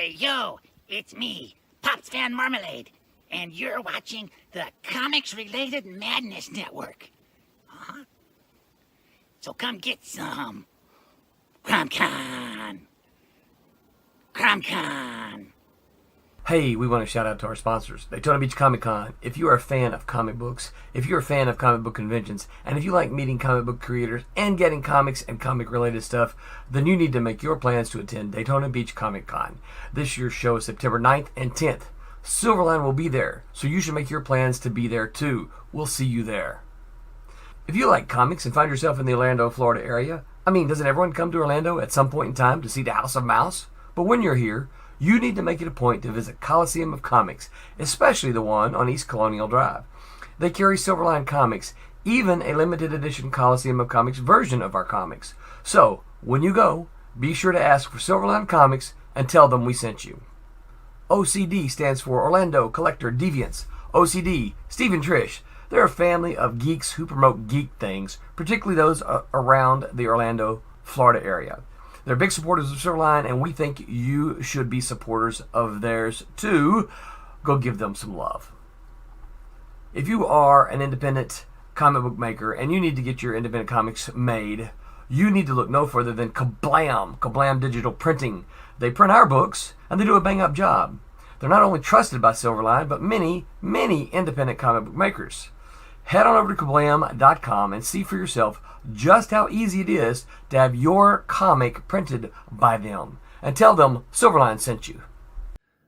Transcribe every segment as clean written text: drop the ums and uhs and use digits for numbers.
Hey, yo, it's me, Pops Van Marmalade, and you're watching the Comics-Related Madness Network. Uh-huh. So come get some. CromCon. CromCon. Hey, we want to shout out to our sponsors, Daytona Beach Comic Con. If you are a fan of comic books, if you're a fan of comic book conventions, and if you like meeting comic book creators and getting comics and comic-related stuff, then you need to make your plans to attend Daytona Beach Comic Con. This year's show is September 9th and 10th. Silverline will be there, so you should make your plans to be there too. We'll see you there. If you like comics and find yourself in the Orlando, Florida area, doesn't everyone come to Orlando at some point in time to see the House of Mouse? But when you're here, you need to make it a point to visit Coliseum of Comics, especially the one on East Colonial Drive. They carry Silverline comics, even a limited edition Coliseum of Comics version of our comics. So, when you go, be sure to ask for Silverline Comics and tell them we sent you. OCD stands for Orlando Collector Deviants. OCD, Steve and Trish, they're a family of geeks who promote geek things, particularly those around the Orlando, Florida area. They're big supporters of Silverline, and we think you should be supporters of theirs too. Go give them some love. If you are an independent comic book maker and you need to get your independent comics made, you need to look no further than Kablam Digital Printing. They print our books, and they do a bang-up job. They're not only trusted by Silverline, but many, many independent comic book makers. Head on over to Kablam.com and see for yourself just how easy it is to have your comic printed by them. And tell them Silverline sent you.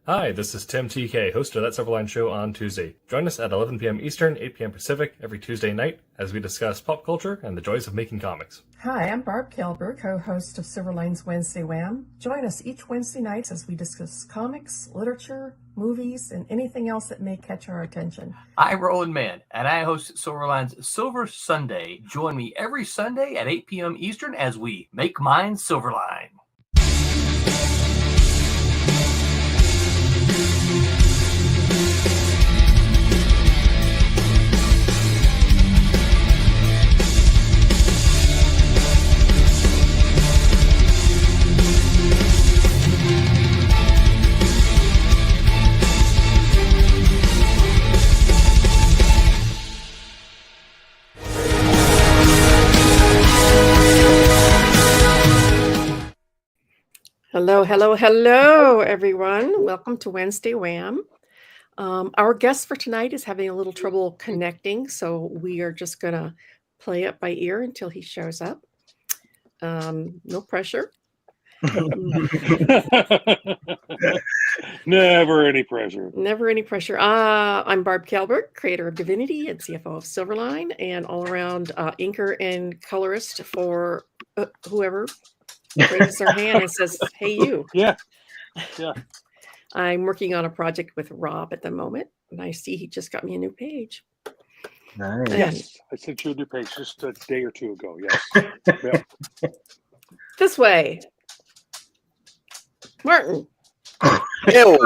Hi, this is Tim TK, host of That Silverline Show on Tuesday. Join us at 11 p.m. Eastern, 8 p.m. Pacific every Tuesday night as we discuss pop culture and the joys of making comics. Hi, I'm Barb Kelber, co-host of Silverline's Wednesday Wham. Join us each Wednesday night as we discuss comics, literature, movies, and anything else that may catch our attention. I'm Roland Mann, and I host Silverline's Silver Sunday. Join me every Sunday at 8 p.m. Eastern as we make mine Silverline. Hello, everyone. Welcome to Wednesday Wham. Our guest for tonight is having a little trouble connecting, so we are just going to play it by ear until he shows up. No pressure. Never any pressure. Never any pressure. I'm Barb Calvert, creator of Divinity and CFO of Silverline, and all-around inker and colorist for whoever raises their hand and says, "Hey, you." Yeah. I'm working on a project with Rob at the moment, and I see he just got me a new page. Nice. Yes, I sent you a new page just a day or two ago. Yes. Yeah. This way, Martin. Yo.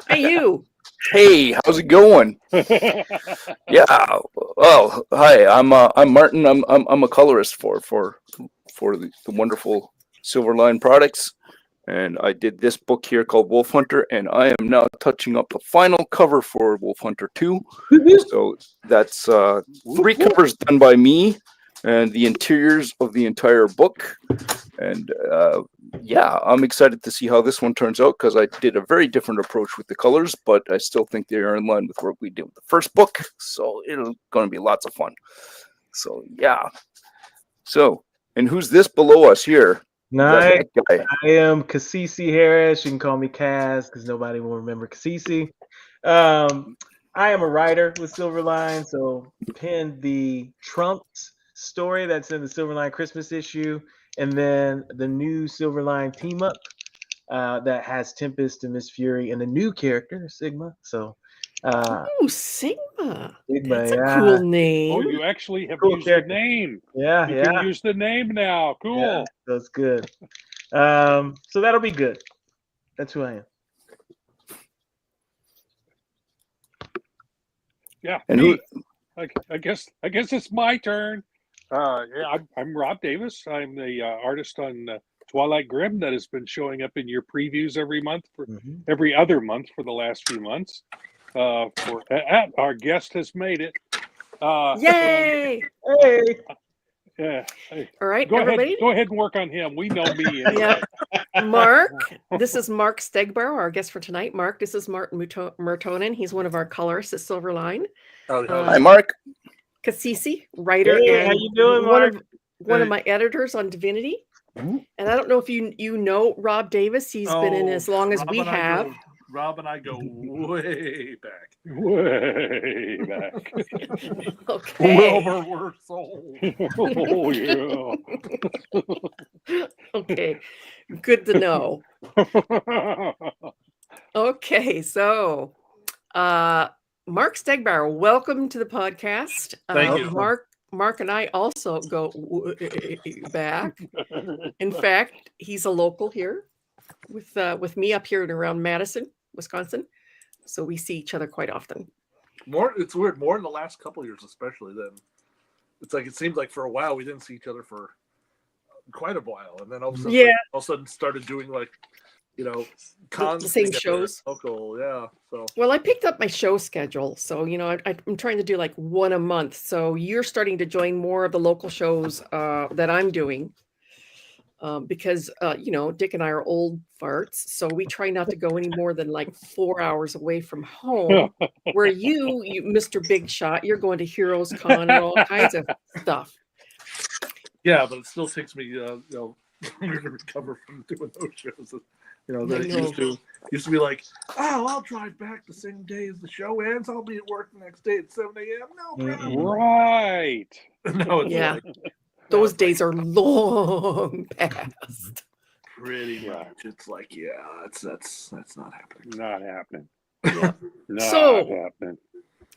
Hey, you. Hey, how's it going? Yeah. Oh, hi. I'm Martin. I'm a colorist for the wonderful Silverline products, and I did this book here called Wolf Hunter, and I am now touching up the final cover for Wolf Hunter 2. So that's 3 covers done by me, and the interiors of the entire book. And yeah, I'm excited to see how this one turns out, because I did a very different approach with the colors, but I still think they are in line with what we did with the first book. So it's going to be lots of fun. So yeah. So, and who's this below us here? Nice. I am Kassisi Harris. You can call me Kaz because nobody will remember Kassisi. I am a writer with Silverline, so penned the Trunks story that's in the Silverline Christmas issue, and then the new Silverline team up that has Tempest and Miss Fury and a new character, Sigma. So Sigma. That's a cool name. Oh, you actually have Cool used character. the name. Yeah, You yeah. can use the name now. Cool. Yeah, that's good. So that'll be good. That's who I am. Yeah. And me. I guess it's my turn. Yeah, I'm Rob Davis. I'm the artist on Twilight Grim that has been showing up in your previews every month for Mhm. every other month for the last few months. Our guest has made it. Yay! Hey. Yeah. All right, Go everybody. ahead and work on him. We know me anyway. Mark, this is Mark Stegbauer, our guest for tonight. Mark, this is Martin Mertonen. He's one of our colorists at Silverline. Hi, Mark. Cassisi, writer, Hey, and how you doing, one Mark? of one of my editors on Divinity. And I don't know if you know Rob Davis. He's been in as long as Rob we and I have. Rob and I go way back. Way back. Okay. Rubber were sold. Oh yeah. Okay. Good to know. Okay, so Mark Stegbauer, welcome to the podcast. Thank you. Mark and I also go way back. In fact, he's a local here with me up here and around Madison, Wisconsin. So we see each other quite often. It's weird. More in the last couple of years, especially. Then it's like it seems like for a while we didn't see each other for quite a while, and then all of a sudden, all of a sudden started doing like, cons the same together, shows. local, yeah. So Well, I picked up my show schedule, so I'm trying to do like one a month. So you're starting to join more of the local shows that I'm doing. Because Dick and I are old farts, so we try not to go any more than like 4 hours away from home. Where you, Mr. Big Shot, you're going to Heroes Con and all kinds of stuff. yeah, but it still takes me longer to recover from doing those shows. That it used to be like, oh, I'll drive back the same day as the show ends. I'll be at work the next day at 7 a.m. No problem. Right. No, it's Yeah. like, Those days are long past. pretty much. It's like, that's not happening. Not happening. Yeah. Not So- happening.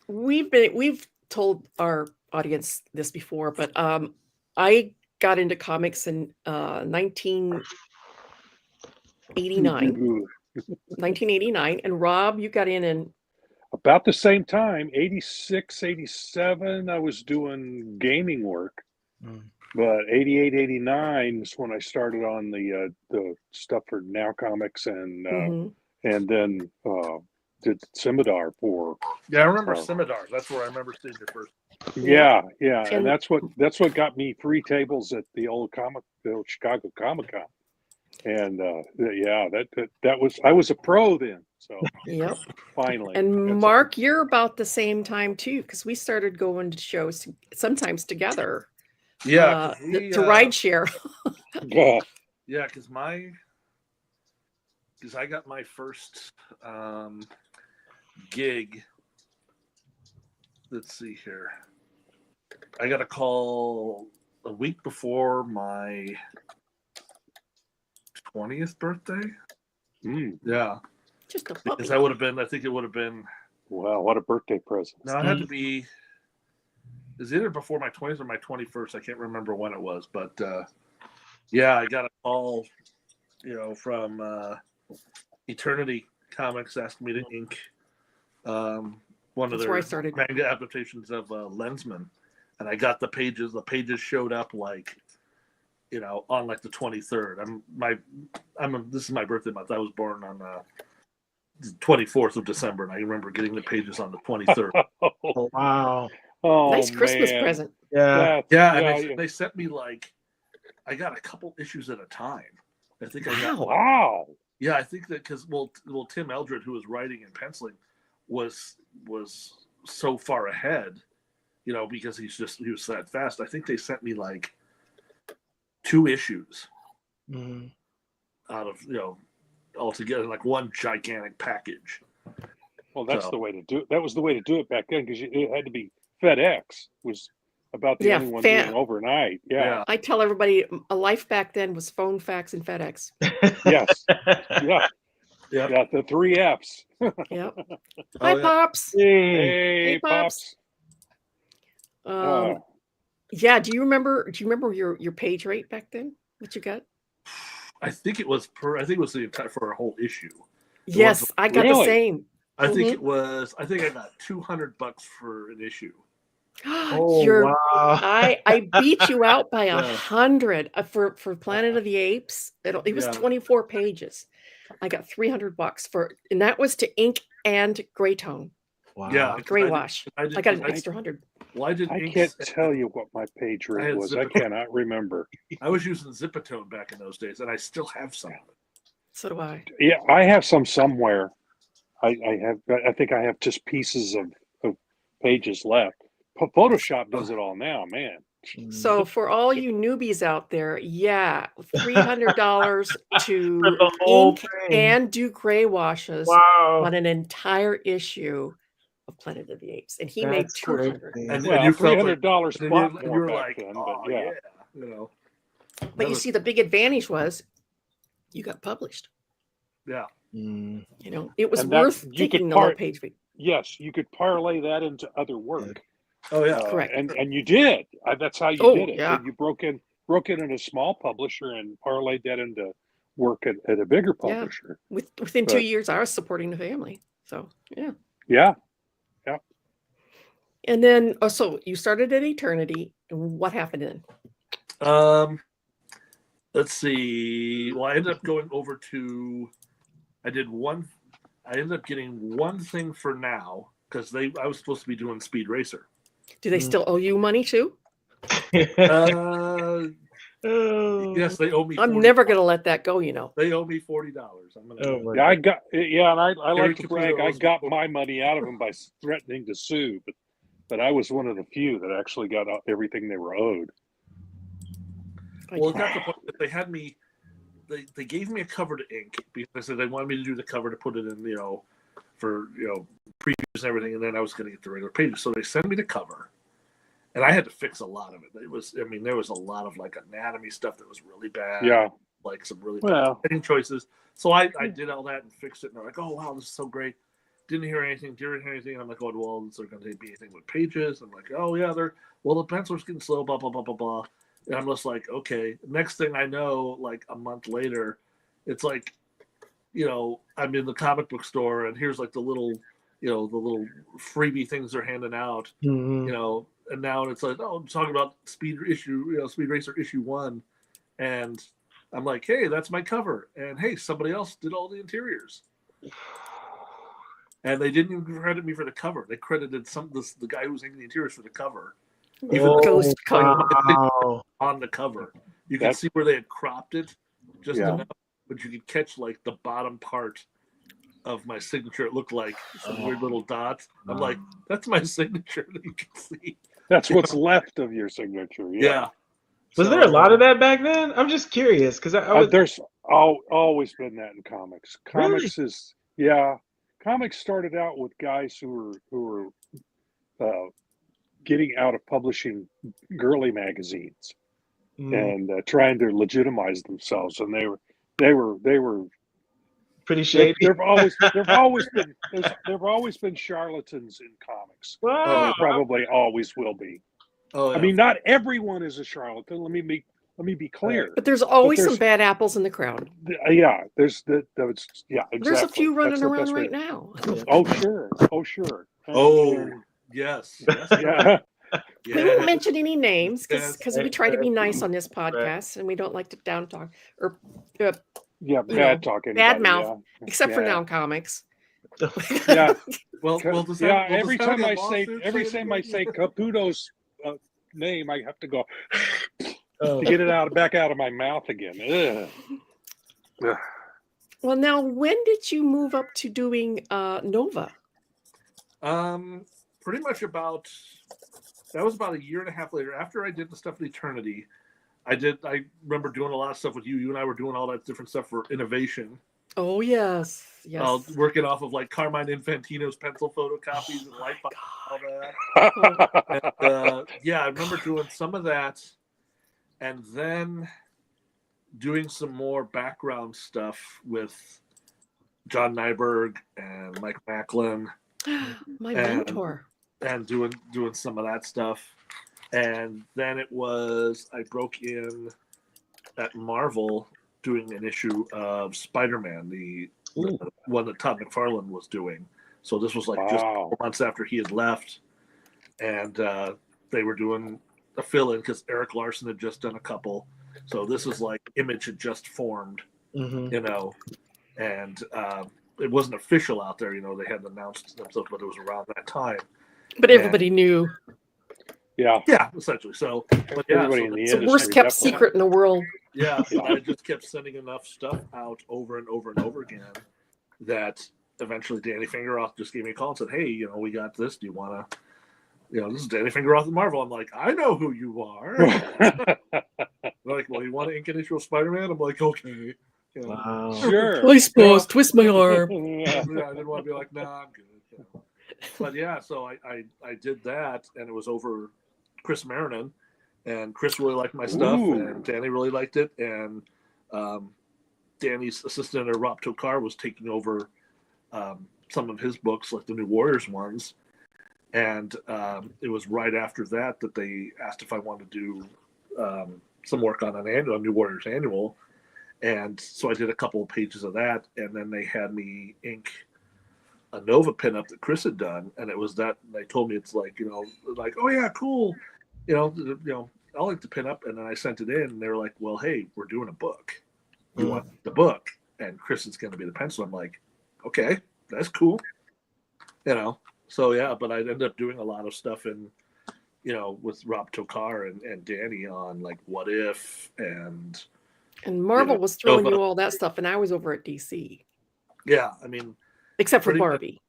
We've told our audience this before, but I got into comics in 1989, and Rob, you got in About the same time, 86, 87, I was doing gaming work. But 88, 89 is when I started on the stuff for Now Comics and then did Scimitar for. Yeah, I remember Scimitars. That's where I remember seeing it first. Yeah, and And- that's what got me 3 tables at the old Chicago Comic Con. And that was, I was a pro then. So Yep. finally. And Mark, you're about the same time too, because we started going to shows sometimes together. Yeah, To ride share. Yeah. Yeah, because I got my first gig. Let's see here. I got a call a week before my 20th birthday. Yeah, Just a because puppy. I would have been. I think it would have been. Wow, what a birthday present. No, it had to be. It was either before my 20th or my 21st. I can't remember when it was, but yeah, I got a call, from Eternity Comics asking me to ink one of That's where I their started. manga adaptations of Lensman, and I got the pages. The pages showed up like, on like the 23rd. This is my birthday month. I was born on the 24th of December, and I remember getting the pages on the 23rd. Oh, wow. Oh, Nice Christmas man. present. Yeah. They sent me like, I got a couple issues at a time. I think I got. Wow. Yeah, I think that because Tim Eldred, who was writing and penciling, was so far ahead, because he was that fast. I think they sent me like 2 issues out of altogether, like one gigantic package. Well, that's the way to do it. That was the way to do it back then, because it had to be FedEx was about the only one doing overnight. Yeah. I tell everybody a life back then was phone, fax, and FedEx. Yes. Yeah. Yeah. The 3 Fs. Yep. Hi, yeah. Pops. Hey, Pops. Pops. Yeah. Do you remember your page rate back then? What you got? I think it was the entire for a whole issue. Yes, I got the Really? same. I think it was. I think I got $200 for an issue. Oh, You're wow. I beat you out by Yeah. 100 for Planet of the Apes. It was Yeah. 24 pages. I got $300 for, and that was to ink and gray tone, Wow. Yeah, gray I did- wash. I did- I got an I- extra 100. Well, I did I inks. can't tell you what my page I rate had was. I Zippo. cannot remember. I was using Zipatone back in those days, and I still have some of it. So do I. Yeah, I have some somewhere. I think I have just pieces of pages left. Photoshop does it all now, man. So for all you newbies out there, yeah, $300 to For the whole ink thing. and do gray washes Wow. on an entire issue of Planet of the Apes, and he made That's 200. crazy. And Well, you felt like, $300 and bought you more were back like, then, oh, but yeah. you know. But That you was- see, the big advantage was you got published. Yeah. Mm. You know, it was And that- worth you could taking the low part- page fee. Yes, you could parlay that into other work. Oh yeah. Correct. And you did. That's how you Oh, did it. yeah. And you broke in a small publisher and parlayed that into work at a bigger Yeah. publisher. Within 2 But- years, I was supporting the family. So yeah. Yeah. And then, so you started at Eternity, and what happened then? Let's see. Well, I ended up going over to. I ended up getting one thing for now because I was supposed to be doing Speed Racer. Do they still owe you money too? Oh. Yes, they owe me. I'm $40. never going to let that go, you know. They owe me $40. I'm gonna. Oh my Yeah, I got. Yeah, and I Gary like to brag. Caputo I owes me got $40. my money out of them by threatening to sue, but I was one of the few that actually got everything they were owed. Well, it got to the point that they had me. They gave me a cover to ink because they said they wanted me to do the cover to put it in, for previews and everything, and then I was going to get the regular pages. So they sent me the cover, and I had to fix a lot of it. There was a lot of like anatomy stuff that was really bad. Yeah. Like some really Well. bad writing choices. So I did all that and fixed it, and they're like, "Oh wow, this is so great." Didn't hear anything. And I'm like, "Oh well, is there going to be anything with pages?" I'm like, "Oh yeah, the pencil's getting slow." Blah blah blah blah blah. And I'm just like, okay. Next thing I know, like a month later, it's like, I'm in the comic book store, and here's like the little freebie things they're handing out, Mhm. And now it's like, oh, I'm talking about Speed Racer issue 1, and I'm like, hey, that's my cover, and hey, somebody else did all the interiors, and they didn't even credit me for the cover. They credited the guy who was making the interiors for the cover. Even Oh, Ghost color. wow. on the cover, you can That's- see where they had cropped it just Yeah. enough, but you could catch like the bottom part of my signature. It looked like some weird little dots. I'm like, that's my signature that you can see. That's what's left of your signature. Yeah. Was there a lot of that back then? I'm just curious because I was. There's always been that in comics. Comics Comics started out with guys who were getting out of publishing girly magazines and trying to legitimize themselves, and they were pretty shady. There've always been charlatans in comics. And Wow. there probably always will be. Oh, yeah. I mean, not everyone is a charlatan. Let me be clear. But there's always there's- some bad apples in the crowd. Yeah, exactly. There's a few running That's the around best way right to- now. Oh sure. Oh, yes. Yeah. We won't mention any names Yes. because we try to be nice on this podcast and we don't like to down talk or Yeah, know, bad talking. bad mouth, except for Yeah. Now Comics. Yeah. Well, does that, Yeah, well, every does that time have I a say lawsuit saying Caputo's name, I have to go Oh. to get it back out of my mouth again. Ugh. Well, now when did you move up to doing Nova? Pretty much that was about a year and a half later. After I did the stuff with Eternity, I remember doing a lot of stuff with you. You and I were doing all that different stuff for Innovation. Oh yes, Working off of like Carmine Infantino's pencil photocopies and light box and all that. And, I remember doing some of that, and then doing some more background stuff with John Nyberg and Mike Macklin. My And- mentor. And doing some of that stuff, and then I broke in at Marvel doing an issue of Spider-Man, the one that Todd McFarlane was doing. So this was like just a Wow. couple months after he had left, and they were doing a fill-in because Eric Larson had just done a couple. So this is like Image had just formed, you know, and it wasn't official out there. You know, they hadn't announced themselves, but it was around that time. But everybody knew. Yeah, essentially. So, but yeah, everybody in the It's the industry worst kept definitely- secret in the world. Yeah, I just kept sending enough stuff out over and over and over again that eventually Danny Fingeroth just gave me a call and said, "Hey, you know, we got this. Do you want to, you know, this is Danny Fingeroth of Marvel." I'm like, "I know who you are." Like, well, you want to ink an issue of Spider-Man? I'm like, okay. You know, Wow. Sure. I suppose, twist my arm. yeah, I didn't want to be like, "Nah, I'm good." You know. But yeah, so I did that, and it was over Chris Marinan, and Chris really liked my stuff, and Danny really liked it, and Danny's assistant Rob Tokar was taking over some of his books, like the New Warriors ones, and it was right after that that they asked if I wanted to do some work on an annual New Warriors annual, and so I did a couple of pages of that, and then they had me ink a Nova pinup that Chris had done, and it was that they told me it's like, you know, like, oh yeah, cool, you know, I like the pinup, and then I sent it in, and they were like, well, hey, we're doing a book, you want the book, and Chris is going to be the pencil. I'm like, okay, that's cool, you know. So yeah, but I ended up doing a lot of stuff in, you know, with Rob Tokar and Danny on like What If and Marvel was throwing you all that stuff, and I was over at DC. Yeah, I mean, except for Barbie.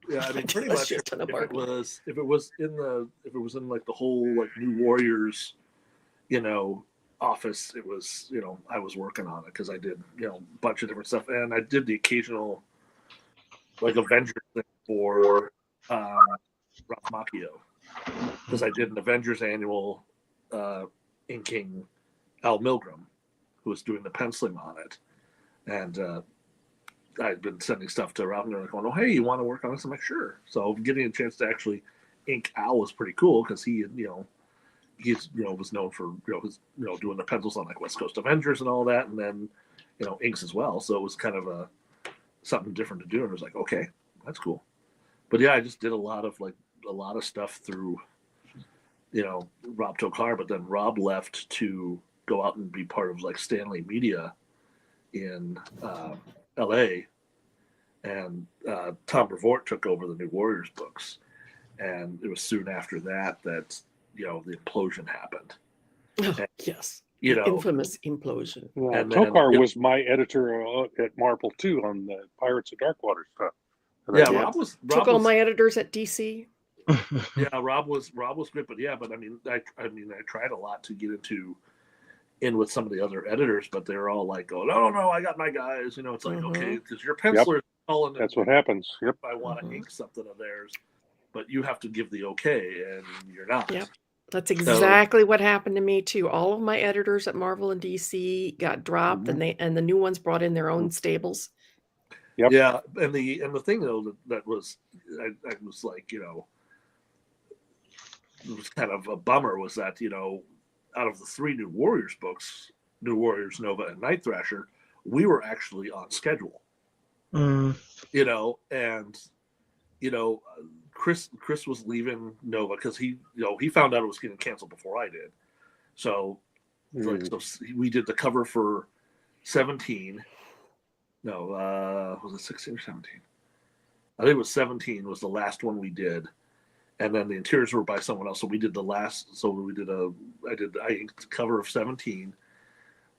Yeah, I mean, pretty much if it was in like the whole like New Warriors, you know, office, it was, you know, I was working on it because I did, you know, a bunch of different stuff, and I did the occasional like Avengers thing for Ralph Macchio, because I did an Avengers annual inking Al Milgram, who was doing the penciling on it, and I'd been sending stuff to Ralph, and they're like, "Oh, hey, you want to work on this?" I'm like, "Sure." So getting a chance to actually ink Al was pretty cool because he, was known for doing the pencils on like West Coast Avengers and all that, and then inks as well. So it was kind of something different to do, and it was like, okay, that's cool. But yeah, I just did a lot of stuff through Rob Tokar, but then Rob left to go out and be part of like Stanley Media in LA, and Tom Brevoort took over the New Warriors books, and it was soon after that the implosion happened. And, yes, the infamous implosion. Well, Tokar was my editor at Marvel too on the Pirates of Darkwater stuff. Rob took all my editors at DC. Yeah, Rob was great, but I mean I tried a lot to get in with some of the other editors, but they're all like, "Oh no, I got my guys." It's like, okay, because your penciler is calling. That's what happens. Yep. I want to ink something of theirs, but you have to give the okay, and you're not. Yep. That's exactly what happened to me too. All of my editors at Marvel and DC got dropped, and the new ones brought in their own stables. Yep. Yeah, and the thing though that was I was like, it was kind of a bummer was that out of the 3 New Warriors books, New Warriors, Nova, and Night Thrasher, we were actually on schedule. And Chris was leaving Nova because he found out it was getting canceled before I did. So, so we did the cover for 17. No, was it 16 or 17? I think it was 17 was the last one we did. And then the interiors were by someone else. So we did the last, I inked the cover of 17.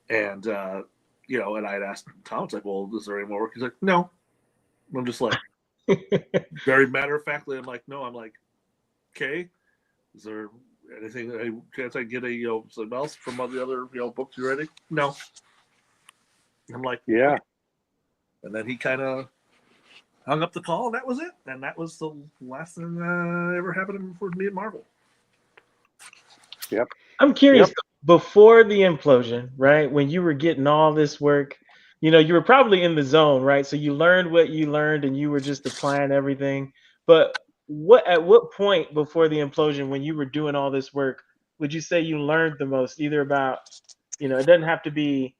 And, and I had asked Tom, it's like, well, is there any more work? He's like, no. I'm just like, very matter of factly, I'm like, no. I'm like, okay, is there anything, any chance I get something else from all the other, books you ready? No. I'm like, yeah. Okay. And then he kind of hung up the call, and that was it. And that was the last thing ever happened for me at Marvel. Yep. I'm curious, before the implosion, right? When you were getting all this work, you were probably in the zone, right? So you learned what you learned, and you were just applying everything. But at what point before the implosion, when you were doing all this work, would you say you learned the most? Either about, it doesn't have to be,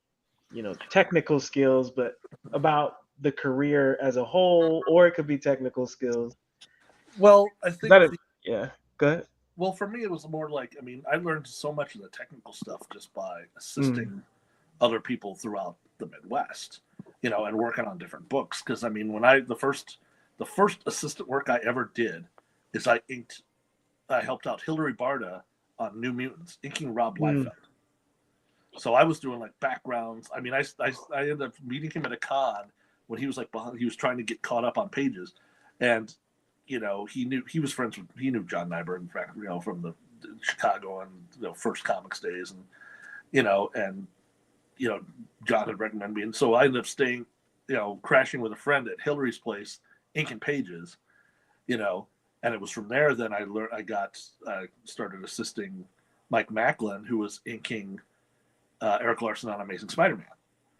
technical skills, but about the career as a whole, or it could be technical skills. Well, I think yeah, go ahead. Well, for me, it was more like, I mean, I learned so much of the technical stuff just by assisting other people throughout the Midwest, you know, and working on different books. Because I mean, when the first assistant work I ever did is I helped out Hilary Barda on New Mutants, inking Rob Liefeld. So I was doing like backgrounds. I mean, I ended up meeting him at a con when he was like he was trying to get caught up on pages, and you know, he knew John Nyberg, in fact, you know, from the Chicago and, you know, First Comics days, and you know, John had recommended me, and so I ended up staying, you know, crashing with a friend at Hillary's place, inking pages, you know, and it was from there then I started assisting Mike Macklin, who was inking Eric Larson on Amazing Spider-Man.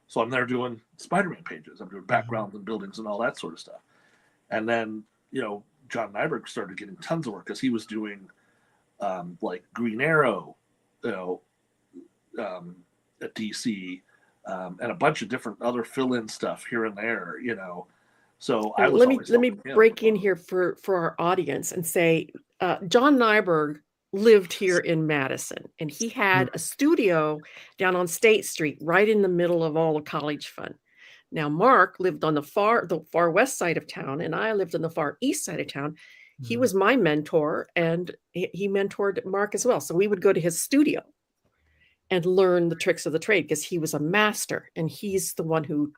So I'm there doing Spider-Man pages. I'm doing backgrounds and buildings and all that sort of stuff. And then, you know, John Nyberg started getting tons of work because he was doing like Green Arrow, you know, at DC, and a bunch of different other fill-in stuff here and there, you know. So I was let me break in here for our audience and say John Nyberg lived here in Madison, and he had a studio down on State Street, right in the middle of all the college fun. Now, Mark lived on the far west side of town, and I lived on the far east side of town. He was my mentor, and he mentored Mark as well. So we would go to his studio and learn the tricks of the trade because he was a master, and he's the one who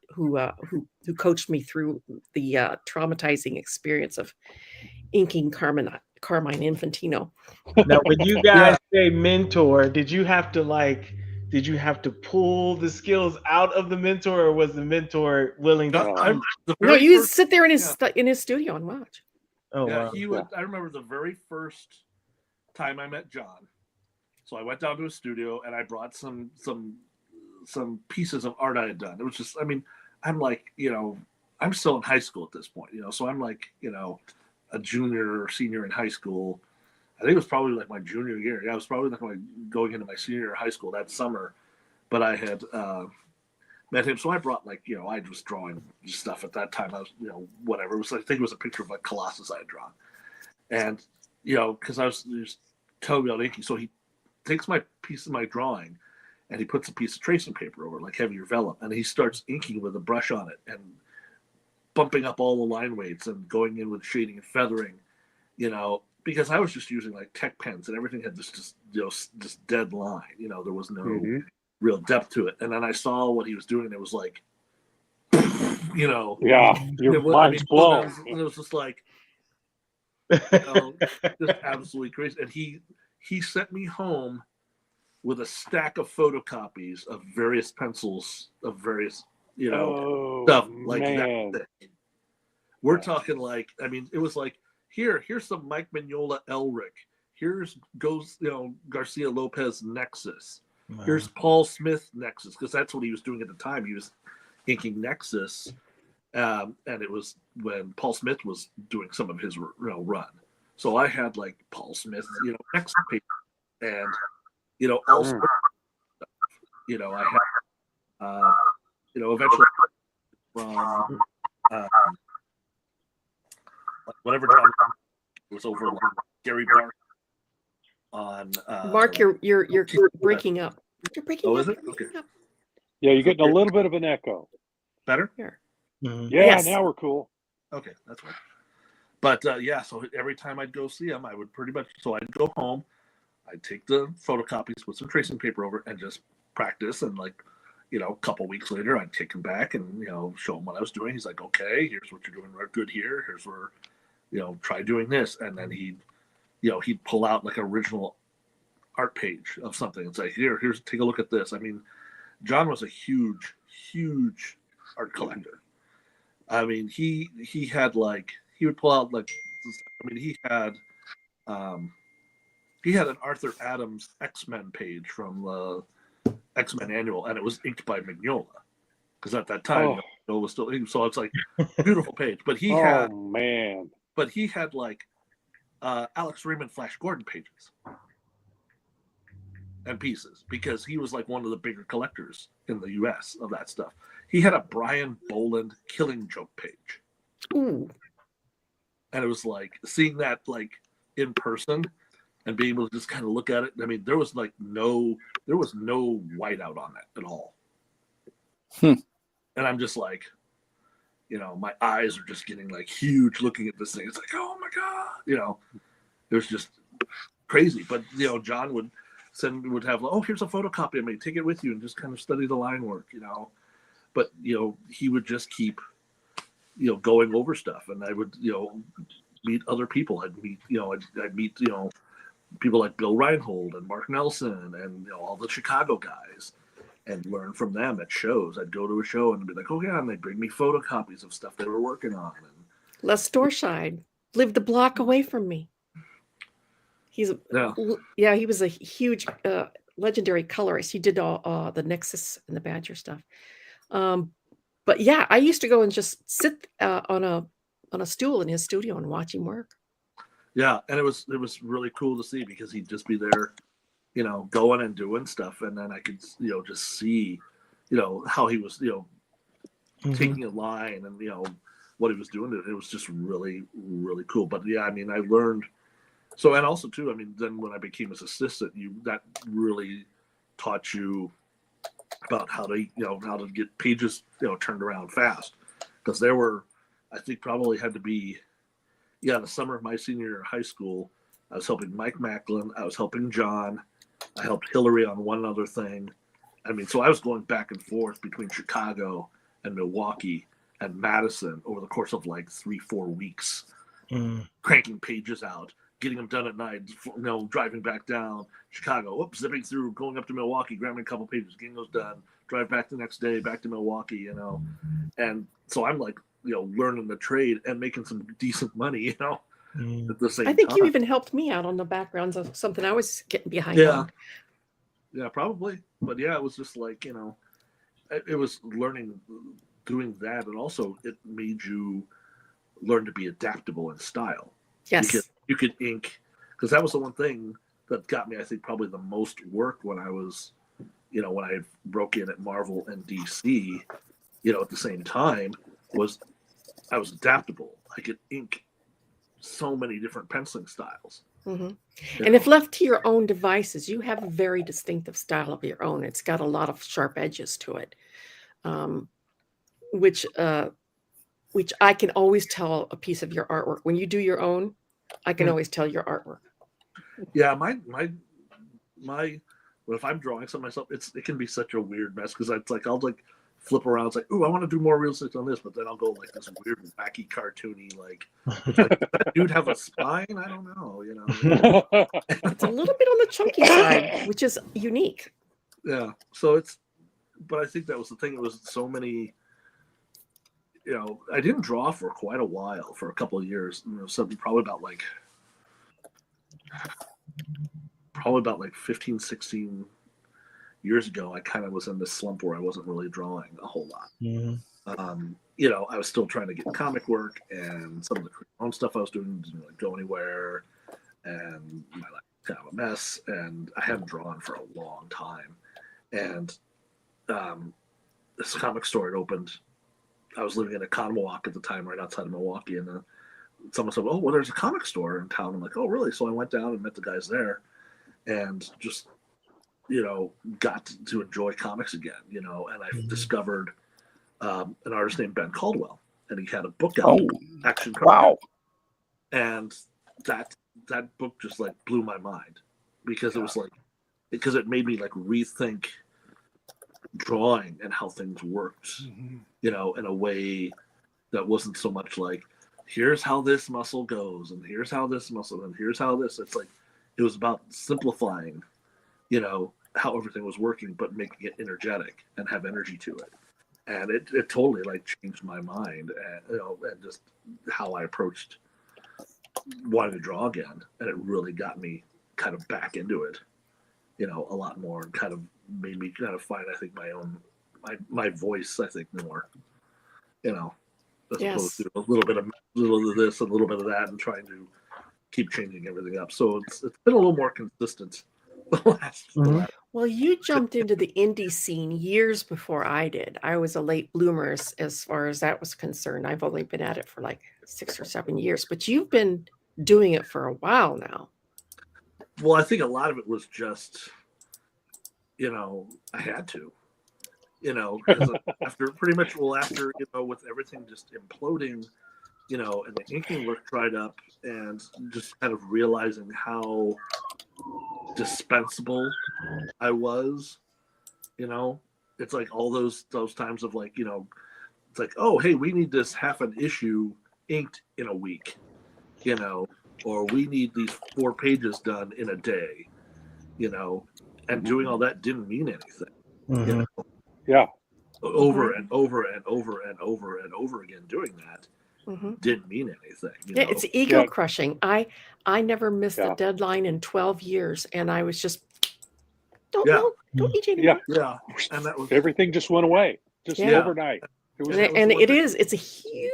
coached me through the traumatizing experience of inking Carmine Infantino. Now, when you guys say mentor, did you have to pull the skills out of the mentor, or was the mentor willing to? No, you sit there in his studio and watch. Oh, yeah, wow. he would. I remember the very first time I met John. So I went down to his studio and I brought some pieces of art I had done. It was just, I mean, I'm like, you know, I'm still in high school at this point, you know, so I'm like, you know, a junior or senior in high school. I think it was probably like my junior year. Yeah, I was probably like going into my senior year of high school that summer. But I had met him, so I brought, like, you know, I was drawing stuff at that time. I was, you know, whatever. It was, I think it was a picture of like Colossus I had drawn, and you know, because I was just telling me about inking, so he takes my piece of my drawing and he puts a piece of tracing paper over, like heavier vellum, and he starts inking with a brush on it and bumping up all the line weights and going in with shading and feathering, you know, because I was just using like tech pens and everything had this dead line, you know, there was no real depth to it. And then I saw what he was doing and it was like, you know, your mind's blown. It was just like, you know, just absolutely crazy. And he sent me home with a stack of photocopies of various pencils of various, you know, stuff like that. We're talking like, I mean, it was like, here's some Mike Mignola Elric. Here's Garcia Lopez Nexus. Wow. Here's Paul Smith Nexus, because that's what he was doing at the time. He was inking Nexus, and it was when Paul Smith was doing some of his run. So I had like Paul Smith, you know, Nexus paper, and you know, also, you know, I had, you know, eventually from whatever time was over Gary Barr on Mark, you're breaking up. You're breaking up. Is it? Okay. Yeah, you're getting a little bit of an echo. Better? Here. Yeah, yes. Now we're cool. Okay, that's right. But yeah, so every time I'd go see him, I would pretty much, so I'd go home, I'd take the photocopies, put some tracing paper over, and just practice. And like, you know, a couple weeks later, I'd take him back and, you know, show him what I was doing. He's like, okay, here's what you're doing good here. Here's where, you know, try doing this. And then he'd pull out like an original art page of something and say, here's take a look at this. I mean, John was a huge, huge art collector. I mean, he had like, he would pull out like, I mean, he had an Arthur Adams X-Men page from the X-Men Annual, and it was inked by Mignola, because at that time Mignola was still, so it's like a beautiful page. But he had like Alex Raymond Flash Gordon pages and pieces, because he was like one of the bigger collectors in the U.S. of that stuff. He had a Brian Boland Killing Joke page. Ooh. And it was like seeing that like in person, and being able to just kind of look at it. I mean, there was no whiteout on that at all. Hmm. And I'm just like, my eyes are just getting like huge looking at this thing. It's like, oh my God, it was just crazy. But, John would have, oh, here's a photocopy of me, take it with you and just kind of study the line work, But, he would just keep, going over stuff. And I would, meet other people. I'd meet people like Bill Reinhold and Mark Nelson and all the Chicago guys, and learn from them at shows. I'd go to a show and be like, oh yeah, and they'd bring me photocopies of stuff they were working on. And Les Dorside lived a block away from me. He was a huge legendary colorist. He did all the Nexus and the Badger stuff. But yeah, I used to go and just sit on a stool in his studio and watch him work. Yeah, and it was really cool to see, because he'd just be there, going and doing stuff, and then I could, just see, how he was, taking a line and what he was doing. It was just really, really cool. But yeah, I mean, I learned. So, and also too, I mean, then when I became his assistant, that really taught you about how to get pages, turned around fast, because there were, I think probably had to be, the summer of my senior year of high school, I was helping Mike Macklin, I was helping John, I helped Hillary on one other thing. I mean, so I was going back and forth between Chicago and Milwaukee and Madison over the course of like 3-4 weeks, cranking pages out, getting them done at night, driving back down Chicago, zipping through, going up to Milwaukee, grabbing a couple pages, getting those done, drive back the next day, back to Milwaukee, And so I'm like, learning the trade and making some decent money, at the same time. I think you even helped me out on the backgrounds of something I was getting behind on. Yeah, probably. But yeah, it was just like, it was learning, doing that. And also it made you learn to be adaptable in style. Yes. Because you could ink, because that was the one thing that got me, I think, probably the most work when I was, when I broke in at Marvel and DC, at the same time, was I was adaptable. I could ink so many different penciling styles. Mm-hmm. And if left to your own devices, you have a very distinctive style of your own. It's got a lot of sharp edges to it, which I can always tell a piece of your artwork. When you do your own, I can always tell your artwork. Yeah, my if I'm drawing something myself, it can be such a weird mess, because it's like I'll like flip around. It's like, ooh, I want to do more realistic on this, but then I'll go like this weird, wacky, cartoony, like does that dude have a spine? I don't know, It's a little bit on the chunky side, which is unique. Yeah. So but I think that was the thing. It was so many. I didn't draw for quite a while, for a couple of years. Something probably about like 15, 16 years ago, I kind of was in this slump where I wasn't really drawing a whole lot. I was still trying to get comic work, and some of the own stuff I was doing didn't really go anywhere, and my life was kind of a mess, and I hadn't drawn for a long time. And this comic store had opened. I was living in Economowoc at the time, right outside of Milwaukee, and someone said, "Oh, well, there's a comic store in town." I'm like, "Oh, really?" So I went down and met the guys there, and just got to enjoy comics again, and I discovered an artist named Ben Caldwell, and he had a book out, Action Card. Wow. And that book just like blew my mind, because it was like, because it made me like rethink drawing and how things worked, in a way that wasn't so much like, here's how this muscle goes, and here's how this muscle, and here's how this. It's like, it was about simplifying, how everything was working, but making it energetic and have energy to it. And it totally like changed my mind, and and just how I approached wanting to draw again. And it really got me kind of back into it, a lot more, and kind of made me kind of find, I think, my own my voice, I think, more, as opposed to a little of this, a little bit of that, and trying to keep changing everything up. So it's been a little more consistent the last. Well, you jumped into the indie scene years before I did. I was a late bloomer as far as that was concerned. I've only been at it for like 6 or 7 years, but you've been doing it for a while now. Well, I think a lot of it was just, I had to, 'cause after with everything just imploding, and the inking work dried up, and just kind of realizing how dispensable I was, it's like all those times of like, it's like, oh, hey, we need this half an issue inked in a week, or we need these 4 pages done in a day, and doing all that didn't mean anything, Mhm. Yeah. over and over and over and over and over again doing that didn't mean anything. Yeah, it's ego Yeah. crushing. I never missed a Yeah. deadline in 12 years, and I was just don't EJ Yeah. anymore. Yeah, and that was Everything just went away, just Yeah. overnight. It was And it's a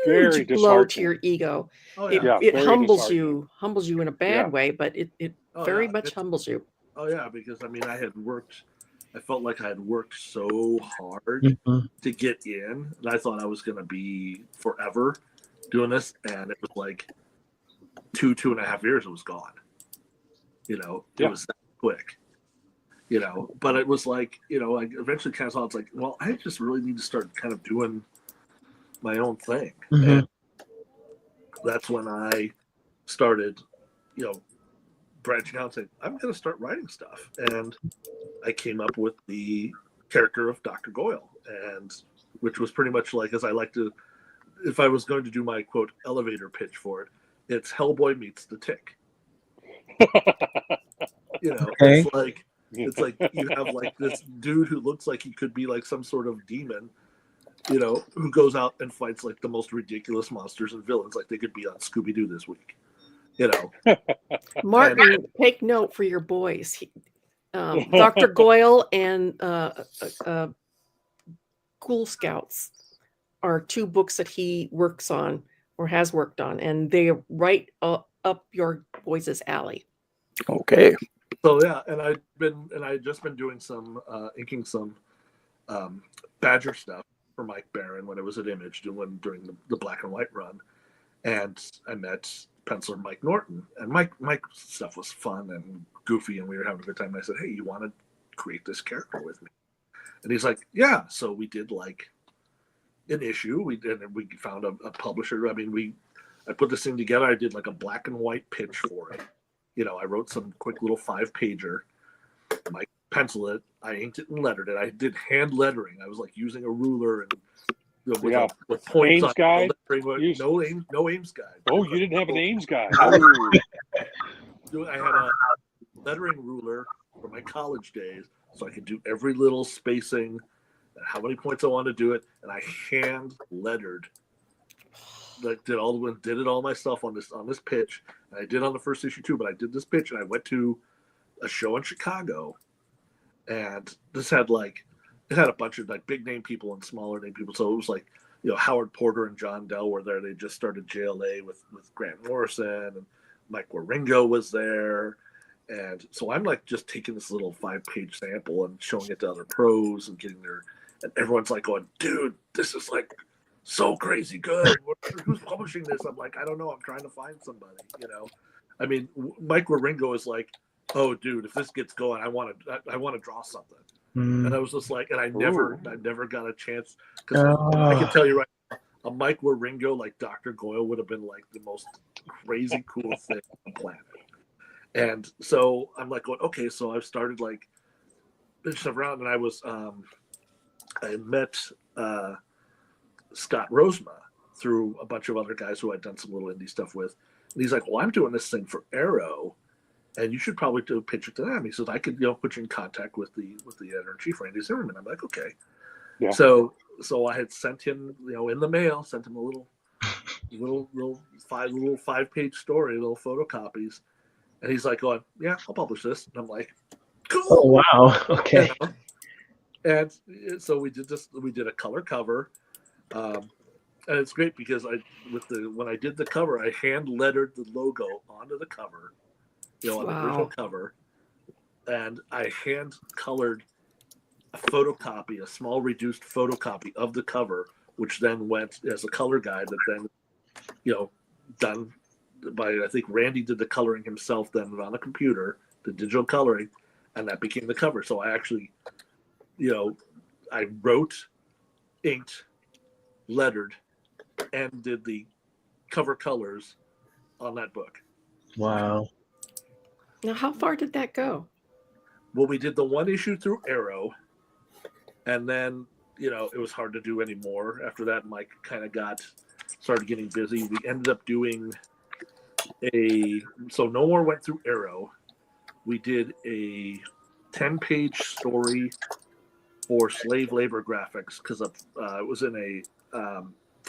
very huge blow to disheartening. your ego. Oh It, yeah. Yeah, it very humbles disheartening. you in a bad Yeah. way, but it Oh, very yeah. much humbles you. Oh yeah, because I mean, I felt like I had worked so hard Mhm. to get in, and I thought I was going to be forever doing this, and it was like 2.5 years, it was gone. It Yeah. was that quick. But it was like, I eventually kind of saw it's like, well, I just really need to start kind of doing my own thing. Mhm. And that's when I started, branching out and saying, I'm going to start writing stuff. And I came up with the character of Dr. Goyle, and which was pretty much like, as I like to, if I was going to do my quote elevator pitch for it, it's Hellboy meets the Tick. Okay. It's like you have like this dude who looks like he could be like some sort of demon, who goes out and fights like the most ridiculous monsters and villains, like they could be on Scooby-Doo this week. Martin, take note for your boys. Dr. Goyle and Ghoul Scouts are 2 books that he works on or has worked on, and they are right up your boys' alley. Okay. So yeah, and I'd just been doing some inking some Badger stuff for Mike Barron when it was at Image during the black and white run, and I met penciler Mike Norton, and Mike's stuff was fun and goofy, and we were having a good time. And I said, hey, you want to create this character with me? And he's like, yeah. So we did like an issue. We found a publisher. I mean, I put this thing together. I did like a black and white pitch for it. I wrote some quick little 5-pager. Mike penciled it. I inked it and lettered it. I did hand lettering. I was like using a ruler and with points Ames on guide? No Ames guide. Oh, you didn't have an Ames guide. Oh. I had a lettering ruler for my college days, so I could do every little spacing, how many points I wanted to do it, and I hand lettered. Like did it all myself on this pitch, and I did on the first issue too. But I did this pitch, and I went to a show in Chicago, and this had it had a bunch of like big name people and smaller name people. So it was like Howard Porter and John Dell were there. They just started JLA with Grant Morrison, and Mike Waringo was there. And so I'm like just taking this little 5-page sample and showing it to other pros and and everyone's like going, dude, this is like so crazy good. Who's publishing this? I'm like, I don't know. I'm trying to find somebody, I mean, Mike Waringo is like, oh dude, if this gets going, I want to draw something. And I was just like, and I never got a chance, because I can tell you right now, a Mike Waringo like Dr. Goyle would have been like the most crazy cool thing on the planet. And so I'm like going, okay, so I've started like bitching around, and I met Scott Rosema through a bunch of other guys who I'd done some little indie stuff with. And he's like, well, I'm doing this thing for Arrow, and you should probably pitch it to them. He says, I could put you in contact with the editor-in-chief, Randy Zimmerman. I'm like, okay. Yeah. So I had sent him, in the mail, sent him a little 5-page story, little photocopies. And he's like going, yeah, I'll publish this. And I'm like, cool. Oh wow. Okay. And so we did a color cover. And it's great because when I did the cover, I hand lettered the logo onto the cover, on the original cover, and I hand colored a photocopy, a small reduced photocopy of the cover, which then went as a color guide that then, done by, I think Randy did the coloring himself then on a computer, the digital coloring, and that became the cover. So I actually, I wrote, inked, lettered, and did the cover colors on that book. Wow. Now, how far did that go? Well, we did the one issue through Arrow, and then, it was hard to do anymore. After that, Mike kind of started getting busy. We ended up doing so no more went through Arrow. We did a 10-page story for slave labor graphics because I was in a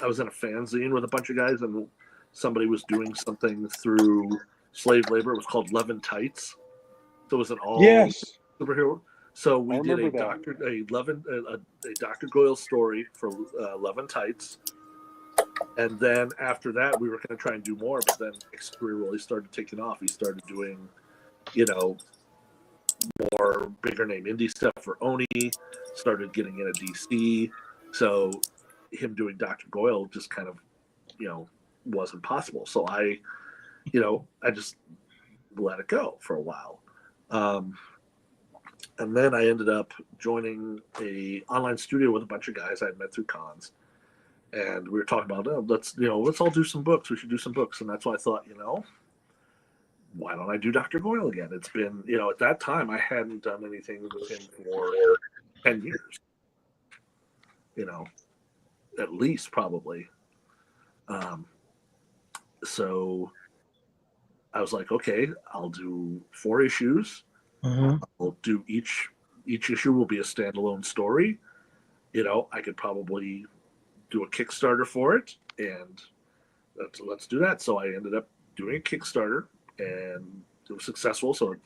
fanzine with a bunch of guys, and somebody was doing something through slave labor. It was called Love and Tights. So it was an all superhero. So we did a Dr. Goyle story for Love and Tights. And then after that, we were going to try and do more, but then Mike's career really started taking off. He started doing, more bigger name indie stuff for Oni, started getting into DC. So him doing Dr. Goyle just kind of, wasn't possible. So I just let it go for a while. And then I ended up joining a online studio with a bunch of guys I had met through cons. And we were talking about, let's all do some books. We should do some books. And that's why I thought, why don't I do Dr. Goyle again? It's been, at that time, I hadn't done anything with him for 10 years. At least probably. So I was like, okay, I'll do 4 issues. Mm-hmm. I'll do each issue will be a standalone story. I could probably do a Kickstarter for it, and let's do that. So I ended up doing a Kickstarter, and it was successful. So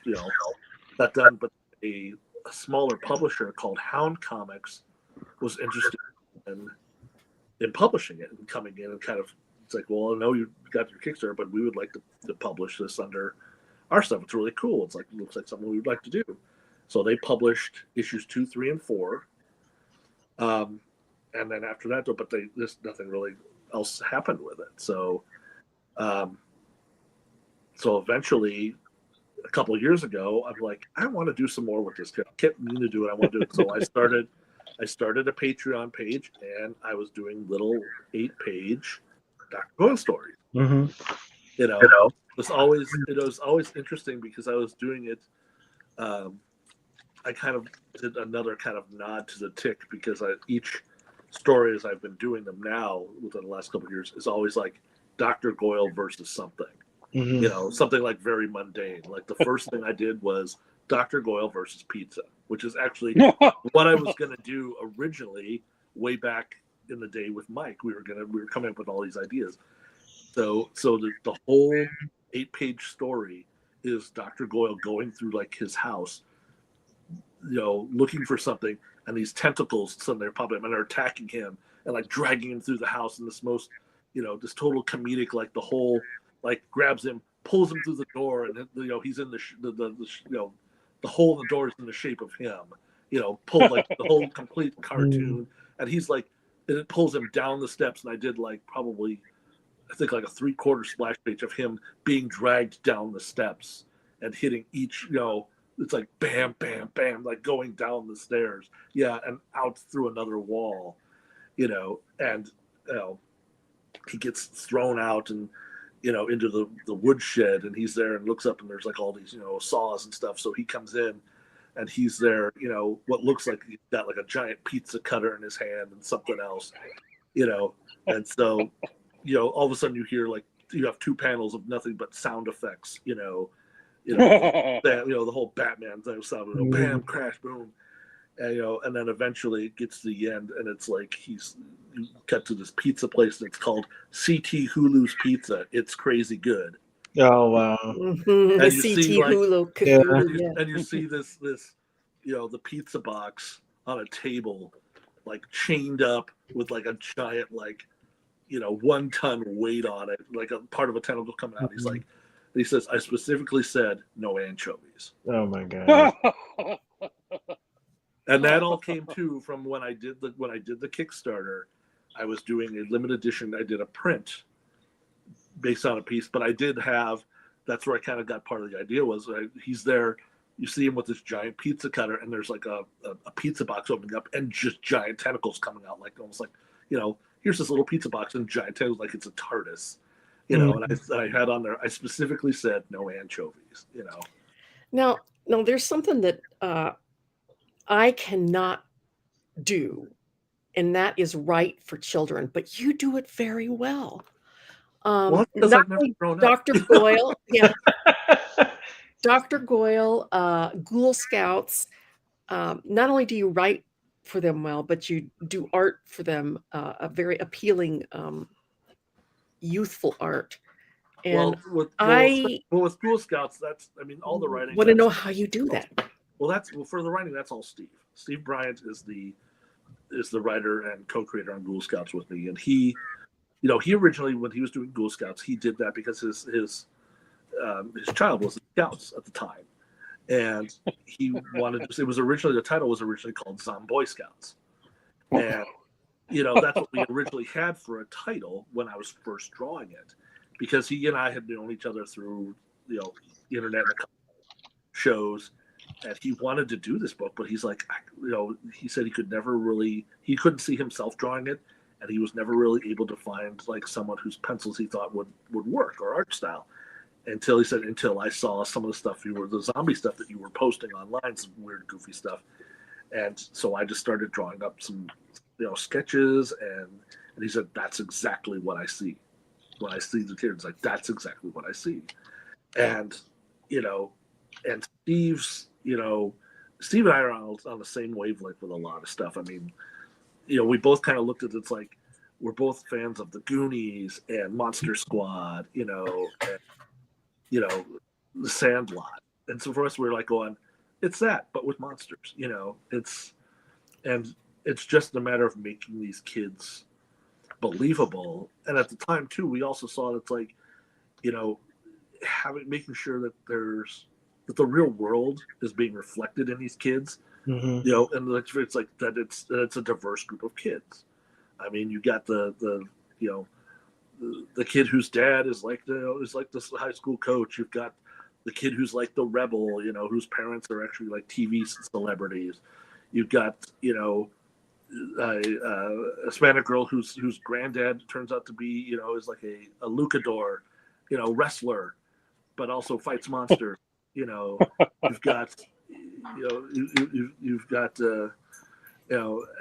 that done. But a smaller publisher called Hound Comics was interested in publishing it and coming in and kind of, it's like, well, I know you got your Kickstarter, but we would like to publish this under our stuff. It's really cool. It looks like something we'd like to do. So they published issues 2, 3, and 4. And then after that, but nothing really else happened with it. So, so eventually, a couple of years ago, I'm like, I want to do some more with this. I kept meaning to do it. I want to do it. So I started a Patreon page, and I was doing little 8-page Dr. Goyle stories. Mm-hmm. It was always interesting because I was doing it. I kind of did another kind of nod to the Tick because each story as I've been doing them now within the last couple of years is always like Dr. Goyle versus something. Mm-hmm. Something like very mundane. Like the first thing I did was Dr. Goyle versus pizza, which is actually what I was going to do originally way back in the day with Mike. We were coming up with all these ideas. So the whole 8-page story is Dr. Goyle going through like his house, looking for something, and these tentacles suddenly pop up and are attacking him and like dragging him through the house in this most, this total comedic, like the whole, like grabs him, pulls him through the door, and he's in the hole in the door is in the shape of him, pulled like the whole complete cartoon, and he's like, and it pulls him down the steps, and I did like probably, I think like a 3/4 splash page of him being dragged down the steps and hitting each, it's like bam, bam, bam, like going down the stairs, and out through another wall, and he gets thrown out and into the woodshed, and he's there and looks up, and there's like all these saws and stuff. So he comes in, and he's there, what looks like he's got like a giant pizza cutter in his hand and something else, and so all of a sudden you hear like you have 2 panels of nothing but sound effects, the whole Batman thing sound, bam, crash, boom, and and then eventually it gets to the end, and it's like you cut to this pizza place, and it's called CT Hulu's Pizza. It's crazy good. Oh wow! Mm-hmm. And The you CT see, like, Hulu, and you see this the pizza box on a table, like chained up with like a giant 1-ton weight on it, like a part of a tentacle coming out. He's like, he says, I specifically said no anchovies. Oh my god! And that all came too from when I did the Kickstarter. I was doing a limited edition. I did a print based on a piece, but I did have that's where I kind of got part of the idea was he's there. You see him with this giant pizza cutter, and there's like a pizza box opening up, and just giant tentacles coming out, like almost like, here's this little pizza box and giant tentacles, like it's a TARDIS, And I had on there, I specifically said no anchovies, Now, there's something that I cannot do, and that is write for children, but you do it very well. Well, because Not I've never only grown up. Dr. Goyle, yeah, Dr. Goyle, Ghoul Scouts. Not only do you write for them well, but you do art for them, a very appealing, youthful art. And with Ghoul Scouts, that's, all the writing. Want to know how you do that. Well, for the writing, that's all Steve. Steve Bryant is the writer and co-creator on Ghoul Scouts with me, and he originally, when he was doing Ghoul Scouts, he did that because his child was in Scouts at the time, and he wanted to. The title was originally called Zomboy Scouts, and that's what we originally had for a title when I was first drawing it, because he and I had known each other through the internet and a couple shows, and he wanted to do this book, but he's like, he said he couldn't see himself drawing it, and he was never really able to find like someone whose pencils he thought would work, or art style, until I saw some of the zombie stuff that you were posting online, some weird goofy stuff, and so I just started drawing up some sketches, and he said, that's exactly what I see when I see the kids. Like, that's exactly what I see. And and Steve and I are on the same wavelength with a lot of stuff. We both kind of looked at it, it's like we're both fans of the Goonies and Monster Squad, and the Sandlot. And so for us, we're like going, it's that, but with monsters, it's just a matter of making these kids believable. And at the time too, we also saw that it's like, making sure that that the real world is being reflected in these kids, and it's like that it's a diverse group of kids. You got the kid whose dad is like this high school coach. You've got the kid who's like the rebel, whose parents are actually like TV celebrities. You've got a Hispanic girl whose granddad turns out to be is like a luchador, wrestler, but also fights monsters. You've got you've got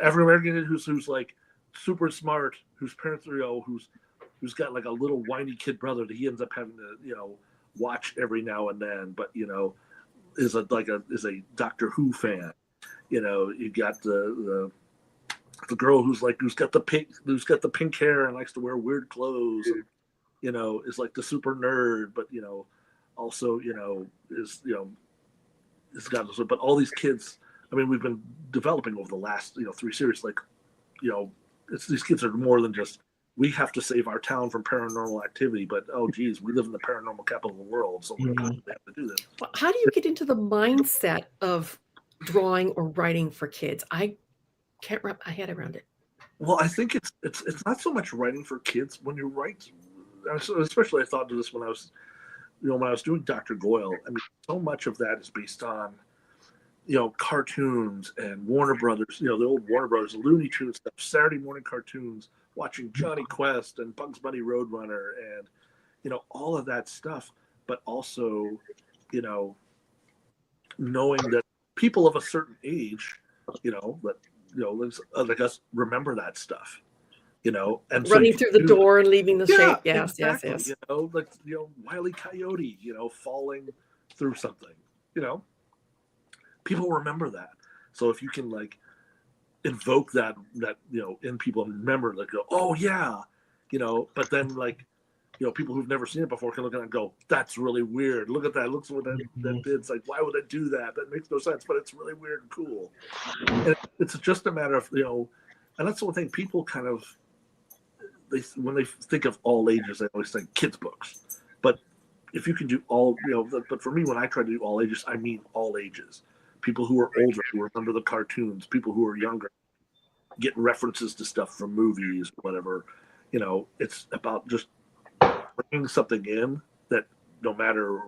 African American who's like super smart, whose parents are who's got like a little whiny kid brother that he ends up having to watch every now and then, but is a Doctor Who fan. You got the girl who's got the pink hair and likes to wear weird clothes, and, is like the super nerd, but also is got, but all these kids, we've been developing over the last 3 series, like these kids are more than just, we have to save our town from paranormal activity, but oh geez, we live in the paranormal capital of the world, so we have to do this. Well, how do you get into the mindset of drawing or writing for kids? I can't wrap my head around it. Well, I think it's not so much writing for kids. When you write, especially I thought of this when I was doing Dr. Goyle. So much of that is based on cartoons and Warner Brothers, the old Warner Brothers, Looney Tunes stuff, Saturday morning cartoons, watching Johnny Quest and Bugs Bunny Roadrunner, and all of that stuff, but also knowing that people of a certain age, like us, remember that stuff, and running through the door and leaving the shape. Yes, exactly. yes. Wile E. Coyote, falling through something, people remember that. So if you can invoke that in people and remember, go, oh yeah, but then people who've never seen it before can look at it and go, that's really weird. Look at that. Looks what that did. It's like, why would it do that? That makes no sense, but it's really weird and cool. And it's just a matter of, and that's the one thing people kind of, when they think of all ages, they always think kids books. But if you can do all, but for me, when I try to do all ages, I mean all ages. People who are older, who remember the cartoons, people who are younger, get references to stuff from movies, whatever. It's about just bringing something in that no matter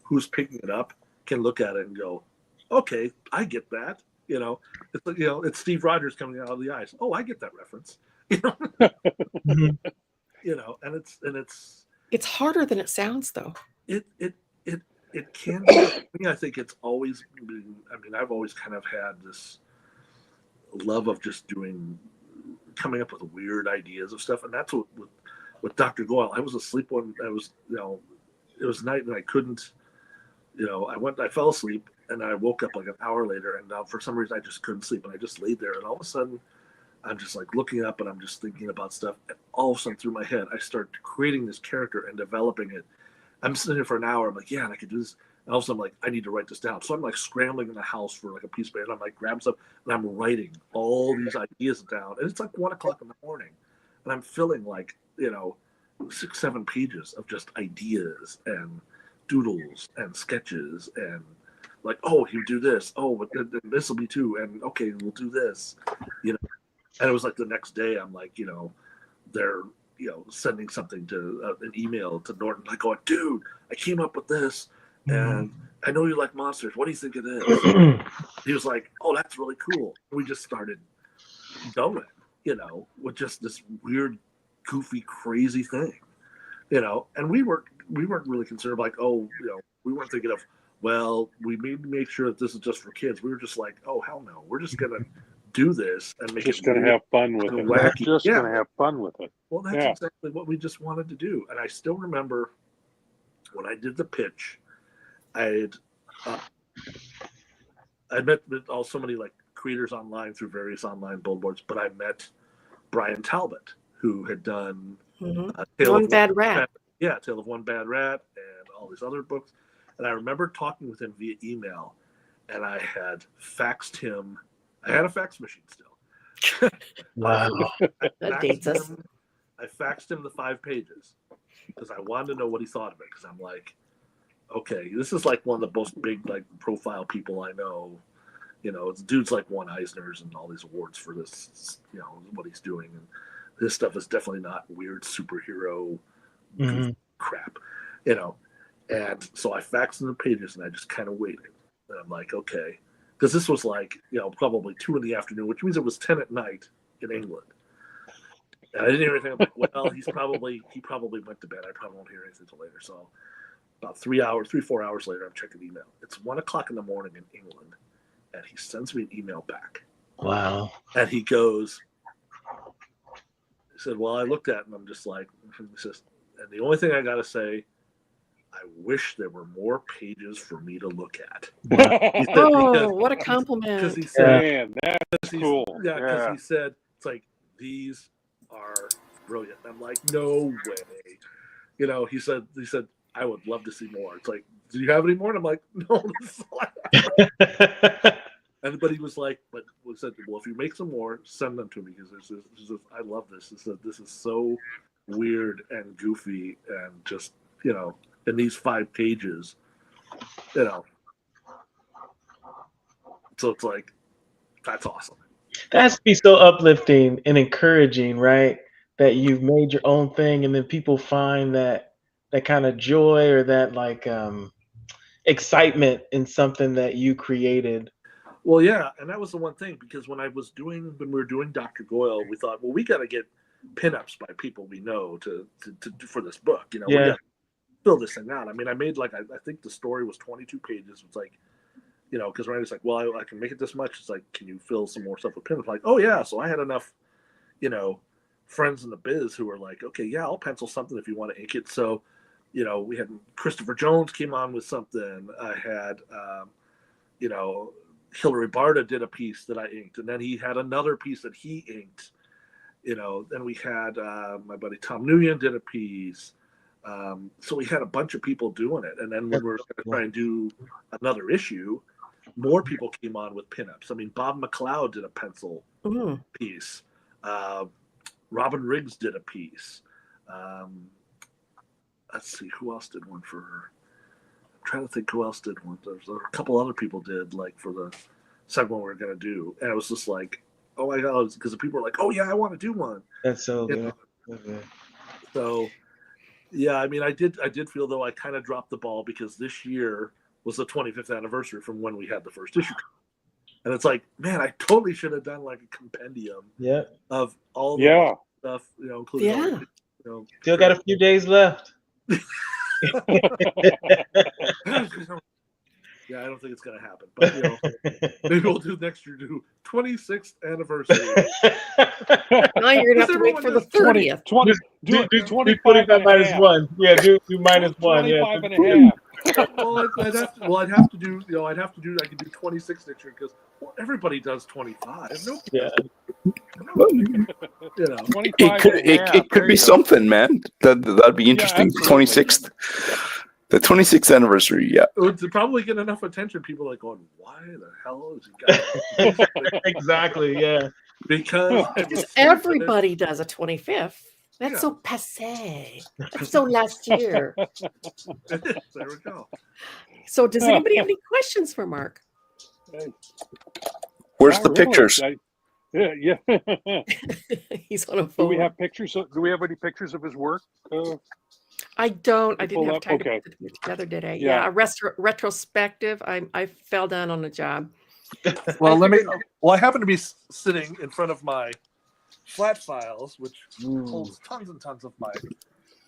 who's picking it up, can look at it and go, okay, I get that. It's like, it's Steve Rogers coming out of the ice. Oh, I get that reference. Mhm. And It's harder than it sounds, though. it can be. For me, I think it's always been, I've always kind of had this love of just coming up with weird ideas of stuff. And that's what with Dr. Goyle, I was asleep when it was night and I couldn't, I fell asleep and I woke up like an hour later, and for some reason I just couldn't sleep, and I just laid there, and all of a sudden I'm just like looking up and I'm just thinking about stuff, and all of a sudden through my head I start creating this character and developing it. I'm sitting there for an hour, I'm like, yeah, and I could do this, and all of a sudden I'm like, I need to write this down. So I'm like scrambling in the house for like a piece of paper, and I'm like grab stuff, and I'm writing all these ideas down, and it's like 1:00 in the morning, and I'm filling like 6-7 pages of just ideas and doodles and sketches, and like, oh, you do this, oh, but this will be too, and okay, we'll do this, and it was like the next day I'm like, they're sending something to an email to Norton, like, going, dude, I came up with this, and I know you like monsters, what do you think of this? He was like, oh, that's really cool. We just started going, with just this weird, goofy, crazy thing, and we weren't really concerned, like, oh, we weren't thinking of, well, we need to make sure that this is just for kids. We were just like, oh, hell no, we're just gonna do this and make Just it going to have fun with and it. wacky. Just Yeah. going to have fun with it. Well, that's Yeah. exactly what we just wanted to do. And I still remember when I did the pitch, I'd met so many like creators online through various online billboards, but I met Brian Talbot, who had done One Bad Rat. Tale of One Bad Rat and all these other books. And I remember talking with him via email, and I had faxed him. I had a fax machine still. Wow. That dates us. I faxed him the 5 pages because I wanted to know what he thought of it. Because I'm like, okay, this is like one of the most big like profile people I know. It's dude's like won Eisner's and all these awards for this. What he's doing, and this stuff is definitely not weird superhero crap. And so I faxed him the pages, and I just kind of waited. And I'm like, okay, because this was like probably 2 PM, which means it was 10 PM in England. And I didn't hear anything. I'm like, well, he probably went to bed. I probably won't hear anything until later. So about 4 hours later, I'm checking email. It's 1:00 in the morning in England, and he sends me an email back. Wow. And he goes, he said, well, I looked at it, and I'm just like, he says, and the only thing I got to say, I wish there were more pages for me to look at. He said, what a compliment. Because he said, Man, that's cool. Yeah, because he said, it's like, these are brilliant. And I'm like, no way. He said, I would love to see more. It's like, do you have any more? And I'm like, no, this is all I have. But he was like, but we said, well, if you make some more, send them to me, because I love this. This is so weird and goofy, and just in these 5 pages, so it's like, that's awesome. That has to be so uplifting and encouraging, right? That you've made your own thing, and then people find that kind of joy or that like excitement in something that you created. Well, yeah, and that was the one thing, because when we were doing Dr. Goyle, we thought, well, we got to get pinups by people we know to for this book. We got to fill this thing out. I made like, I think the story was 22 pages. It's like, because Randy's like, well, I can make it this much. It's like, can you fill some more stuff with pinups? Like, oh yeah. So I had enough, friends in the biz who were like, okay, yeah, I'll pencil something if you want to ink it. So, we had Christopher Jones came on with something. I had, Hilary Barta did a piece that I inked, and then he had another piece that he inked. Then we had my buddy Tom Nguyen did a piece. So we had a bunch of people doing it. And then when we were going to try and do another issue, more people came on with pinups. Bob McLeod did a pencil piece. Robin Riggs did a piece. Let's see, who else did one for her? I'm trying to think who else did one. There's a couple other people did, like, for the second one we were going to do. And it was just like, oh my God, because the people were like, oh yeah, I want to do one. That's so good. Okay. So, Yeah, I mean, I did feel though I kind of dropped the ball because this year was the 25th anniversary from when we had the first issue, and it's like, man, I totally should have done like a compendium of all the stuff, including all the, Still got a few days left. Yeah, I don't think it's gonna happen, but maybe we'll do next year. Do 26th anniversary. Now you're gonna have to wait for the 30th. Do 25 minus one. Yeah, do minus one. Yeah. 25 and a half. Well, I'd have to do. I could do 26 next year because everybody does 25. No. Yeah. It could be something, man. That'd be interesting. Yeah, 26th. The 26th anniversary, yeah. It would probably get enough attention. People are going, why the hell is he got Exactly, yeah. Because everybody does a 25th. That's so passe. So last year. There we go. So does anybody have any questions for Mark? Where's the pictures? Yeah. He's on a phone. Do we have pictures? Do we have any pictures of his work? I don't. I didn't have time to Okay. put it together today. Yeah. A retrospective. I fell down on the job. Well, I happen to be sitting in front of my flat files, which holds tons and tons of my.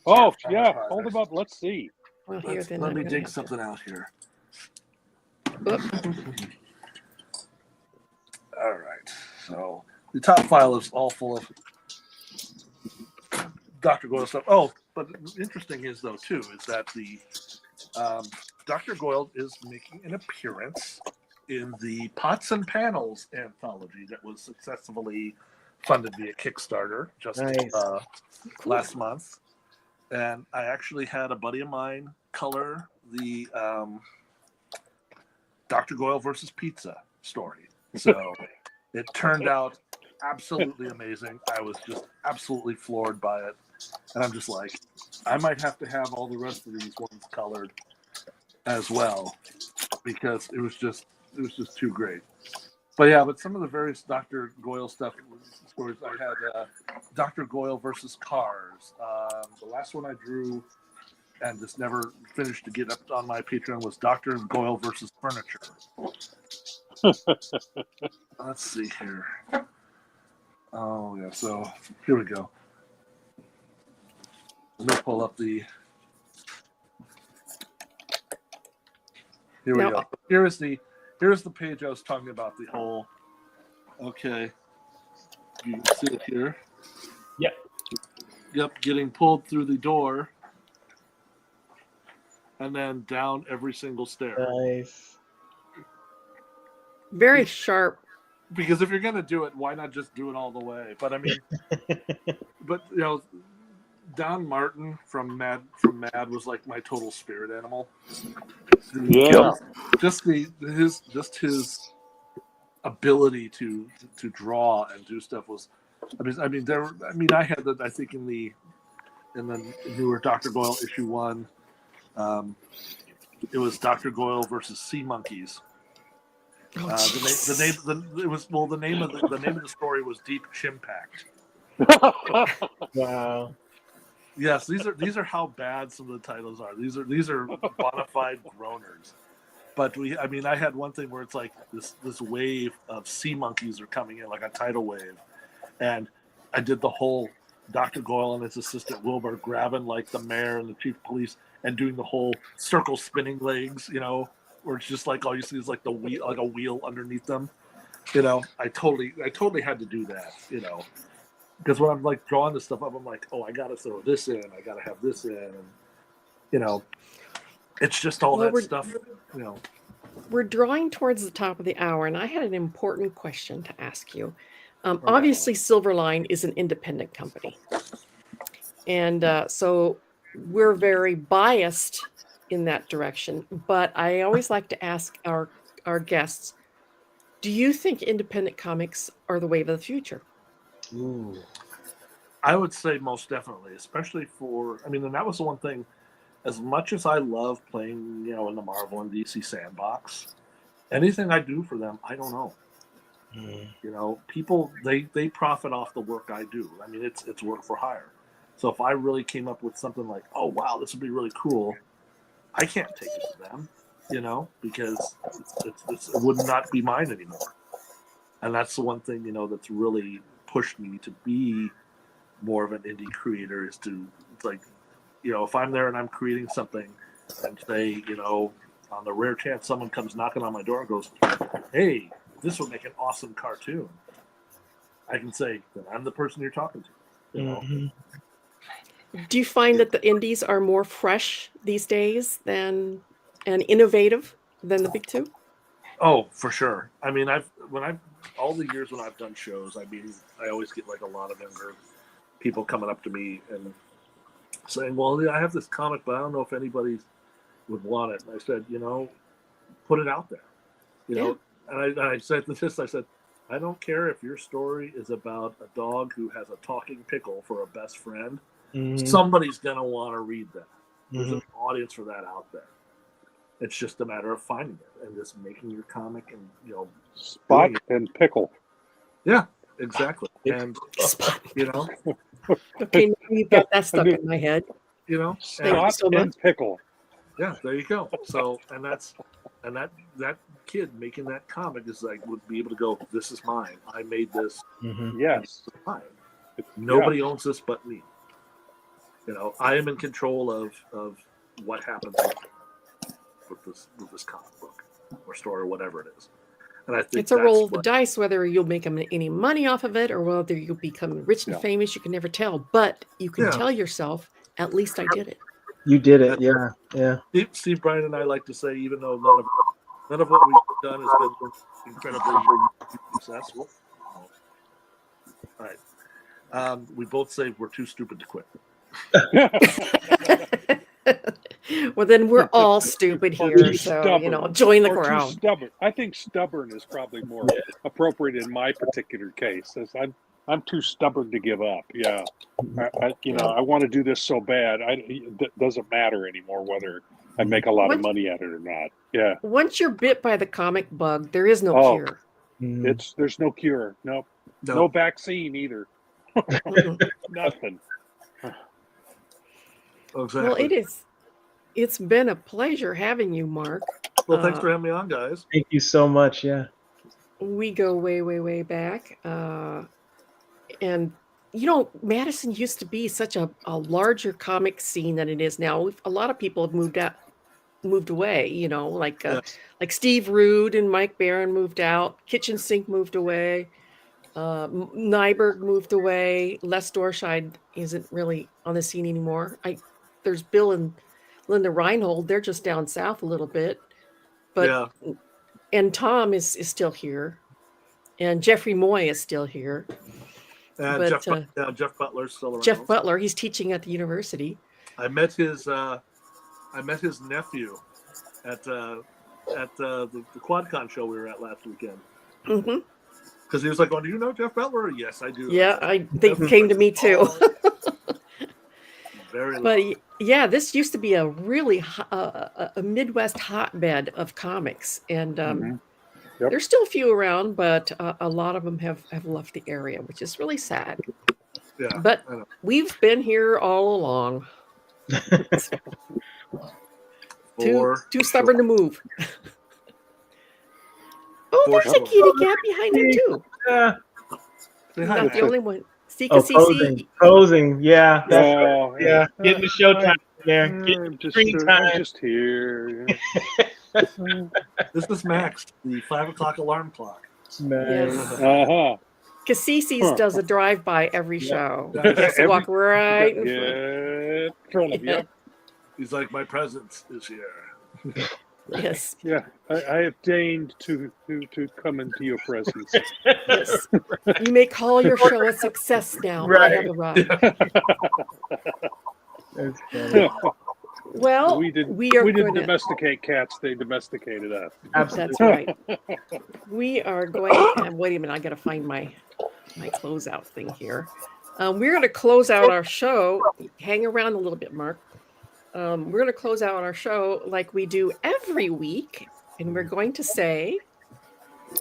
Oh yeah, hold them up. Let's see. Well, Let me dig something out here. Oop. All right. So the top file is all full of Dr. Goyle stuff. Oh, but interesting is though too is that the Dr. Goyle is making an appearance in the Pots and Panels anthology that was successfully funded via Kickstarter just last month. And I actually had a buddy of mine color the Dr. Goyle versus Pizza story. So it turned out absolutely amazing. I was just absolutely floored by it. And I'm just like, I might have to have all the rest of these ones colored as well because it was just too great. But some of the various Dr. Goyle stuff stories I had, Dr. Goyle versus Cars. The last one I drew and just never finished to get up on my Patreon was Dr. Goyle versus Furniture. Let's see here. Oh yeah, so here we go. Let me pull up the. Here we go. Here's the page I was talking about. The whole. Okay. You can see it here. Yep. Yep. Getting pulled through the door, and then down every single stair. Nice. Very sharp. Because if you're gonna do it, why not just do it all the way? But I mean, Don Martin from Mad was like my total spirit animal. Yeah. Just his ability to draw and do stuff was. I had that. I think in the newer Dr. Goyle issue 1, it was Dr. Goyle versus Sea Monkeys. The name of the story was Deep Chimpact. Wow. Yes, these are how bad some of the titles are. These are bona fide groaners. But I had one thing where it's like this wave of sea monkeys are coming in like a tidal wave, and I did the whole Dr. Goyle and his assistant Wilbur grabbing like the mayor and the chief of police and doing the whole circle spinning legs, where it's just like all you see is like the wheel, like a wheel underneath them. I totally had to do that. Because when I'm like drawing this stuff up, I'm like, oh, I gotta throw this in, I gotta have this in, and it's just all that stuff. We're drawing towards the top of the hour, and I had an important question to ask you. Obviously, Silverline is an independent company, and so we're very biased in that direction. But I always like to ask our guests, do you think independent comics are the wave of the future? Ooh. I would say most definitely, especially and that was the one thing, as much as I love playing, in the Marvel and DC sandbox, anything I do for them, I don't know. People, they profit off the work I do. I mean, it's work for hire. So if I really came up with something like, oh wow, this would be really cool, I can't take it to them, because it would not be mine anymore. And that's the one thing, that's really pushed me to be more of an indie creator, is to, it's like, if I'm there and I'm creating something and say, on the rare chance someone comes knocking on my door and goes, hey, this would make an awesome cartoon, I can say that I'm the person you're talking to. Mm-hmm. Do you find that the indies are more fresh these days and innovative than the big two? Oh, for sure. I mean, all the years when I've done shows, I always get like a lot of younger people coming up to me and saying, well, I have this comic, but I don't know if anybody would want it. And I said, put it out there, And I said this, I said, I don't care if your story is about a dog who has a talking pickle for a best friend. Mm-hmm. Somebody's going to want to read that. There's an audience for that out there. It's just a matter of finding it and just making your comic and, Spot and pickle. Yeah, exactly. And, Spot. Okay, now you've got that stuck in my head. Spot and pickle. Yeah, there you go. So, and that kid making that comic is like, would be able to go, this is mine. I made this. Mm-hmm. Yes. This is mine. Nobody owns this but me. I am in control of what happens with this comic book or story or whatever it is. And I think it's a roll of the dice whether you'll make any money off of it or whether you'll become rich and famous. You can never tell, but you can tell yourself, at least I did it. You did it, yeah. Steve Bryan and I like to say, even though none of what we've done has been incredibly successful. All right, we both say we're too stupid to quit. Well, then we're all stupid here, so join the crowd. Stubborn. I think stubborn is probably more appropriate in my particular case. As I'm too stubborn to give up. Yeah, I want to do this so bad. It doesn't matter anymore whether I make a lot of money at it or not. Yeah. Once you're bit by the comic bug, there is no cure. There's no cure. No vaccine either. Nothing. Exactly. Well, it's been a pleasure having you, Mark. Well, thanks for having me on, guys. Thank you so much. Yeah. We go way, way, way back. And, Madison used to be such a larger comic scene than it is now. A lot of people have moved away, like Steve Rude and Mike Barron moved out. Kitchen Sink moved away. Nyberg moved away. Les Dorscheid isn't really on the scene anymore. There's Bill and Linda Reinhold. They're just down south a little bit. But and Tom is still here. And Jeffrey Moy is still here. And Jeff Butler's still around. Jeff Butler, he's teaching at the university. I met his nephew at the QuadCon show we were at last weekend. Mm-hmm. Because he was like, "Oh, do you know Jeff Butler?" Yes, I do. Yeah, they came to me too. Very. But yeah, this used to be a really a Midwest hotbed of comics, and there's still a few around, but a lot of them have left the area, which is really sad. Yeah, but we've been here all along. Too stubborn to move. Oh, there's a kitty cat behind him too. Yeah. Not the only one. Posing. Yeah. Yeah. Getting the showtime there. Getting screen time. I'm just here. This is Max, the 5 o'clock alarm clock. Yes. Cassisi's does a drive-by every show. He has to walk right in front of you. He's like, my presence is here. Yes. Yeah, I have deigned to come into your presence. Yes. You may call your show a success now. Right. I have arrived. That's funny. Well, we didn't domesticate cats; they domesticated us. That's right. We are going. Wait a minute! I got to find my closeout thing here. We're going to close out our show. Hang around a little bit, Mark. We're going to close out our show like we do every week, and we're going to say,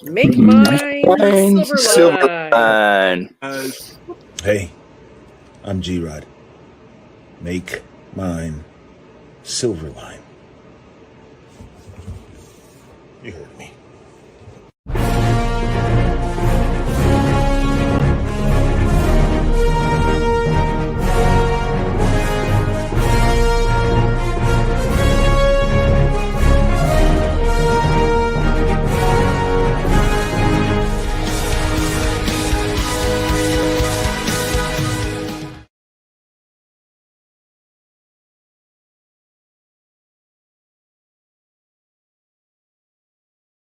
"Make mine Silverline." Silverline. Hey, I'm G-Rod. Make mine Silverline. You heard me.